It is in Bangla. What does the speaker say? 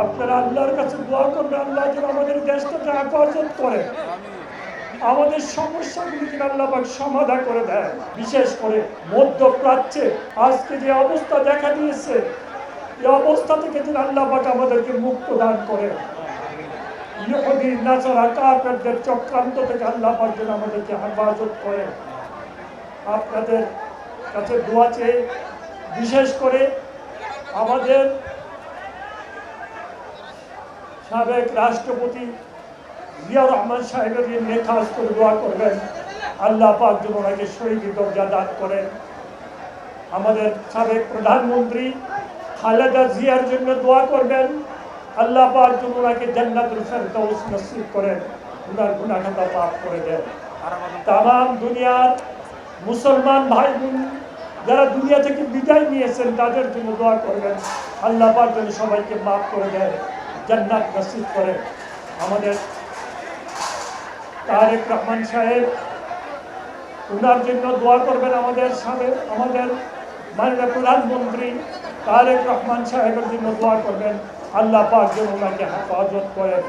আপনারা আল্লাহর কাছে দোয়া করবেন, আল্লাহ যেন আমাদের দেশটাকে হেফাজত করে, আমাদের সমস্যাগুলি যেন আল্লাহ পাক সমাধান করে দেয়। বিশেষ করে মধ্যপ্রাচ্যে আজকে যে অবস্থা দেখা দিয়েছে, এই অবস্থা থেকে যেন আল্লাহ পাক আমাদেরকে মুক্ত দান করে। ইহুদি নাসারা কাফেরদের চক্রান্ত থেকে আল্লাহ পাক যেন আমাদেরকে হেফাজত করে। আপনাদের কাছে দোয়া চেয়ে বিশেষ করে আমাদের সাবেক রাষ্ট্রপতি জিয়াউর রহমান সাহেবের নিয়ে খাস করে দোয়া করবেন, আল্লাহ পাক যেন ওনাকে শহীদের দরজা দান করেন। আমাদের সাবেক প্রধানমন্ত্রী খালেদা জিয়ার জন্য দোয়া করবেন, আল্লাহ পাক যেন ওনাকে জান্নাতুল ফেরদাউস নসিব করেন, ওনার গুনাহ খাতা মাফ করে দেন। তামাম দুনিয়ার মুসলমান ভাই বোন যারা দুনিয়া থেকে বিদায় নিয়েছেন তাদের জন্য দোয়া করবেন, আল্লাহ পাক যেন সবাইকে মাফ করে দেন, জান্নাত নসিব করেন। আমাদের তারেক রহমান সাহেব, ওনার জন্য দোয়া করবেন। আমাদের মাননীয় প্রধানমন্ত্রী তারেক রহমান সাহেবের জন্য দোয়া করবেন, আল্লাহ পাক যেন ওনাকে হেফাজত করেন।